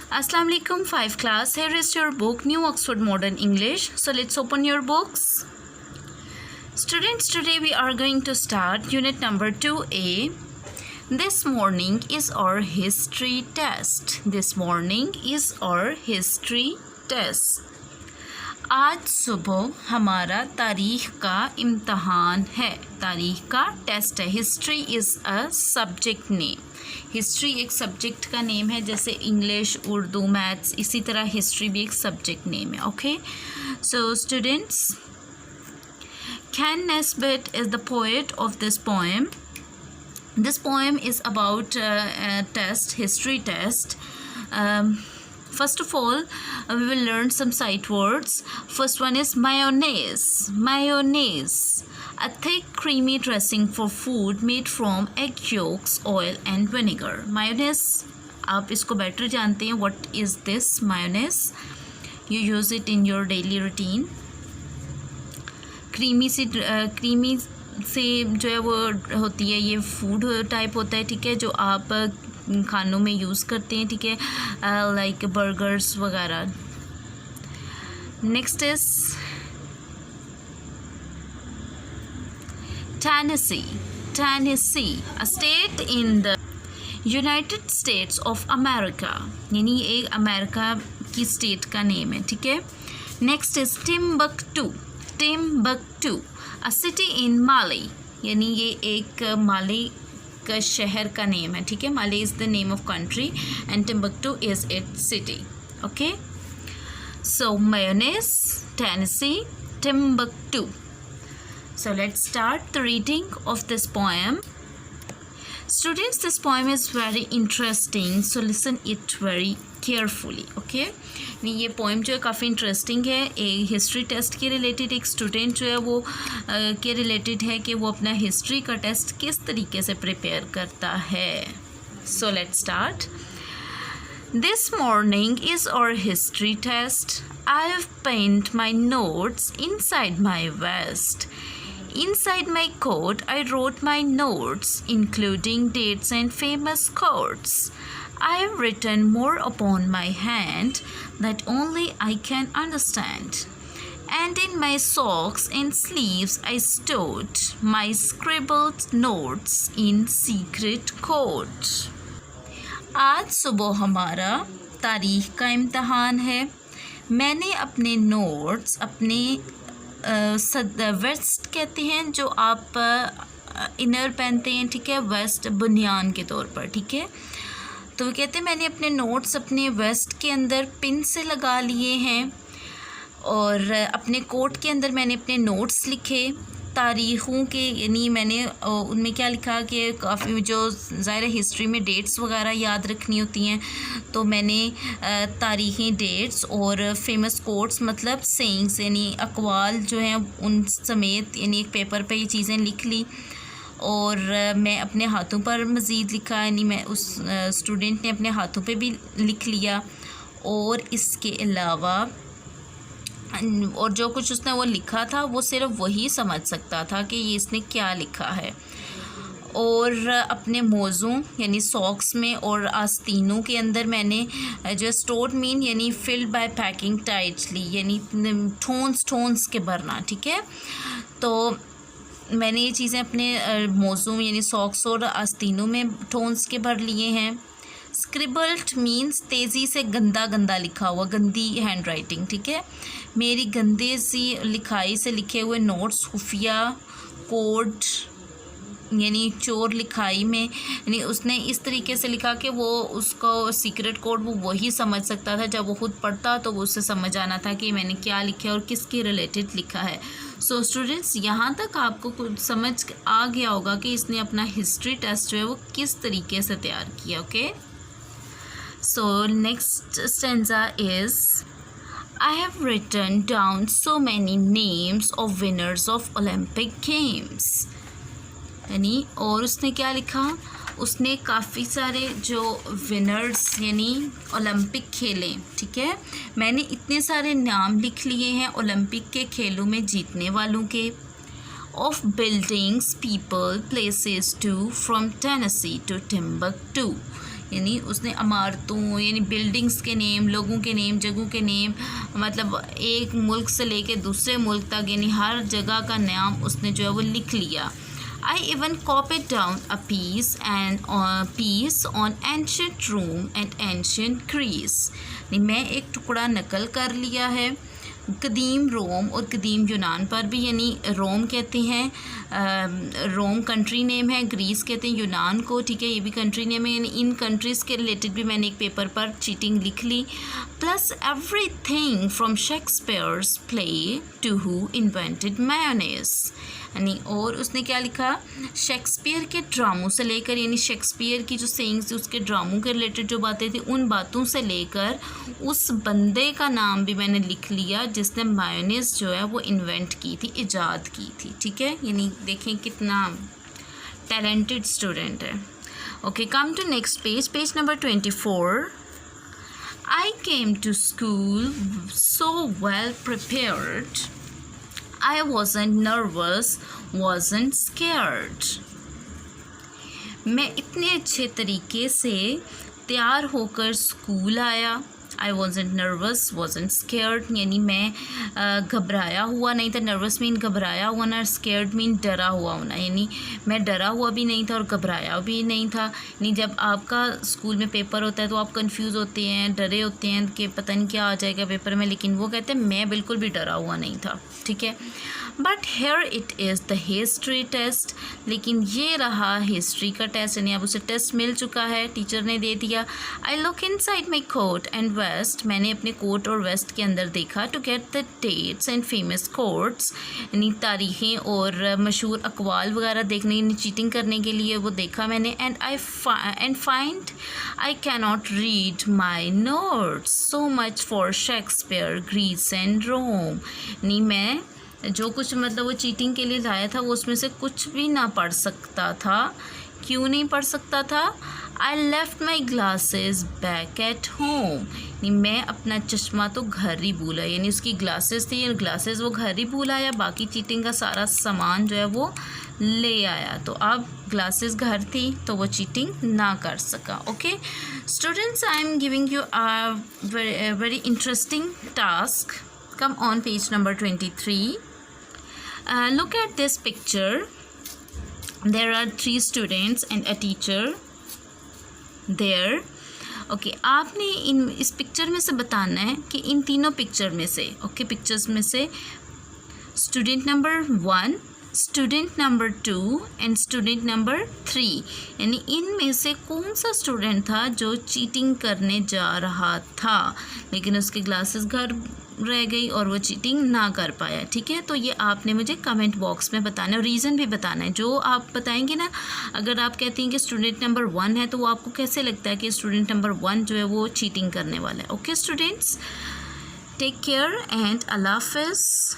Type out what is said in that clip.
Assalamu alaikum 5 class. Here is your book New Oxford Modern English. So let's open your books. Students, today we are going to start unit number 2A. This morning is our history test. This morning is our history test. आज सुबह हमारा तारीख का इम्तहान है. तारीख का test है. History is a subject name. History एक सब्जेक्ट का नेम है, जैसे इंग्लिश, उर्दू, मैथ्स, इसी तरह हिस्ट्री भी एक सब्जेक्ट नेम है. Okay, so students, Ken Nesbitt is the poet of this poem. This poem is about a test, history test. First of all, we will learn some sight words. First one is mayonnaise. Mayonnaise, a thick creamy dressing for food made from egg yolks, oil and vinegar. Mayonnaise, आप इसको better जानते हैं. What is this mayonnaise? You use it in your daily routine. Creamy से जो है वो होती है, ये फूड टाइप होता है. ठीक है, जो आप खानों में यूज़ करते हैं. ठीक है, लाइक बर्गर्स वगैरह. Next is Tennessee. Tennessee, a state in the United States of America. यानी ये अमेरिका की स्टेट का नेम है. ठीक है. Next is Timbuktu. Timbuktu, a city in Mali. यानी ये एक माली का शहर का नेम है. ठीक है, Mali is the name of country and Timbuktu is its city. Okay, so mayonnaise, Tennessee, Timbuktu. So let's start the reading of this poem. Students, this poem is very interesting, so listen it very carefully. Okay, ये poem जो है काफ़ी interesting है. एक history test के related, एक student जो है वो के रिलेटेड है कि वो अपना हिस्ट्री का टेस्ट किस तरीके से प्रिपेयर करता है. So let's start. This morning is our history test. I have pinned my notes inside my vest. Inside my coat, I wrote my notes, including dates and famous quotes. I have written more upon my hand that only I can understand. And in my socks and sleeves, I stowed my scribbled notes in secret coat. आज सुबह हमारा तारीख का इम्तहान है. मैंने अपने notes अपने वेस्ट कहते हैं जो आप इनर पहनते हैं. ठीक है, वेस्ट बनियान के तौर पर. ठीक है, तो वो कहते हैं मैंने अपने नोट्स अपने वेस्ट के अंदर पिन से लगा लिए हैं और अपने कोट के अंदर मैंने अपने नोट्स लिखे तारीख़ों के. यानी मैंने उनमें क्या लिखा कि काफ़ी जो ज़ाहिर हिस्ट्री में डेट्स वगैरह याद रखनी होती हैं, तो मैंने तारीख़ी डेट्स और फेमस कोट्स मतलब सेइंग्स यानी अक़वाल जो हैं उन समेत यानी एक पेपर पे ये चीज़ें लिख ली. और मैं अपने हाथों पर मज़ीद लिखा, यानी मैं उस स्टूडेंट ने अपने हाथों पे भी लिख लिया. और इसके अलावा और जो कुछ उसने वो लिखा था वो सिर्फ वही समझ सकता था कि ये इसने क्या लिखा है. और अपने मौजू यानी सॉक्स में और आस्तीनों के अंदर मैंने जो स्टोर्ड मीन यानी फिल्ड बाय पैकिंग टाइटली यानी ठोंस के भरना. ठीक है, तो मैंने ये चीज़ें अपने मौजू यानी सॉक्स और आस्तीनों में ठोंस के भर लिए हैं. स्क्रिबल्ड मीन्स तेज़ी से गंदा लिखा हुआ, गंदी हैंड राइटिंग. ठीक है, मेरी गंदे सी लिखाई से लिखे हुए नोट्स खुफिया कोड यानी चोर लिखाई में, यानी उसने इस तरीके से लिखा कि वो उसको सीक्रेट कोड वो वही समझ सकता था. जब वो खुद पढ़ता तो वो उससे समझ आना था कि मैंने क्या लिखा है और किसके रिलेटेड लिखा है. सो स्टूडेंट्स, यहाँ तक आपको कुछ समझ आ गया होगा कि इसने अपना हिस्ट्री टेस्ट जो है वो किस तरीके से तैयार किया. Okay, so next stanza is I have written down so many names of winners of Olympic Games. यानी और उसने क्या लिखा, उसने काफ़ी सारे जो विनर्स यानी ओलंपिक खेले. ठीक है, मैंने इतने सारे नाम लिख लिए हैं ओलंपिक के खेलों में जीतने वालों के. of buildings, people, places too, from Tennessee to Timbuktu. यानी उसने इमारतों यानी बिल्डिंग्स के नेम, लोगों के नेम, जगहों के नेम, मतलब एक मुल्क से लेके दूसरे मुल्क तक यानी हर जगह का नाम उसने जो है वो लिख लिया। I even copied down a piece on ancient Rome and ancient Greece। मैं एक टुकड़ा नकल कर लिया है कदीम रोम और कदीम यूनान पर भी, यानी रोम कहते हैं, रोम कंट्री नेम है, ग्रीस कहते हैं यूनान को, ठीक है, ये भी कंट्री नेम है। यानी इन कंट्रीज़ के रिलेटेड भी मैंने एक पेपर पर चीटिंग लिख ली। Plus everything from Shakespeare's play to who invented mayonnaise, यानी और उसने क्या लिखा, शेक्सपियर के ड्रामों से लेकर, यानी शेक्सपियर की जो सेइंग्स थी उसके ड्रामों के रिलेटेड जो बातें थी उन बातों से लेकर उस बंदे का नाम भी मैंने लिख लिया जिसने मायोनेज़ जो है वो इन्वेंट की थी, इजाद की थी, ठीक है। यानी देखें कितना टैलेंटेड स्टूडेंट है। Okay, come to next page, page number 24। I came to school so well prepared. I wasn't nervous, wasn't scared। मैं इतने अच्छे तरीके से तैयार होकर स्कूल आया। I wasn't nervous, wasn't scared, यानी मैं घबराया हुआ नहीं था। नर्वस मीन घबराया हुआ ना, scared मीन डरा हुआ होना, यानी मैं डरा हुआ भी नहीं था और घबराया भी नहीं था। यानी जब आपका स्कूल में पेपर होता है तो आप कंफ्यूज होते हैं, डरे होते हैं कि पता नहीं क्या आ जाएगा पेपर में, लेकिन वो कहते हैं मैं बिल्कुल भी डरा हुआ नहीं था, ठीक है। But here it is the history test, लेकिन ये रहा हिस्ट्री का टेस्ट, यानी अब उसे टेस्ट मिल चुका है, टीचर ने दे दिया। I look inside my coat and vest, मैंने अपने कोट और वेस्ट के अंदर देखा, to get the dates and famous quotes, यानी तारीखें और मशहूर अकवाल वगैरह देखने, यानी चीटिंग करने के लिए वो देखा मैंने। And find I cannot read my notes, so much for Shakespeare, Greece and Rome, यानी मैं जो कुछ मतलब वो चीटिंग के लिए लाया था वो उसमें से कुछ भी ना पढ़ सकता था। क्यों नहीं पढ़ सकता था? I left my glasses back at home, मैं अपना चश्मा तो घर ही भूला, यानी उसकी ग्लासेस थी, ग्लासेस वो घर ही भूल आया, बाकी चीटिंग का सारा सामान जो है वो ले आया। तो अब ग्लासेस घर थी तो वो चीटिंग ना कर सका। Okay students, I am giving you a very interesting task. Come on, page number 23. Look at this picture. There are 3 students and a teacher there. Okay, आपने इस पिक्चर में से बताना है कि इन तीनों पिक्चर में से, पिक्चर्स में से student number 1, student number 2 and student number 3, यानी इनमें से कौन सा स्टूडेंट था जो चीटिंग करने जा रहा था लेकिन उसके ग्लासेस घर रह गई और वो चीटिंग ना कर पाया, ठीक है। तो ये आपने मुझे कमेंट बॉक्स में बताना है और रीज़न भी बताना है। जो आप बताएंगे ना, अगर आप कहती हैं कि स्टूडेंट नंबर 1 है तो वो आपको कैसे लगता है कि स्टूडेंट नंबर 1 जो है वो चीटिंग करने वाला है। Okay students, take care and अल्लाह हाफ़िज़।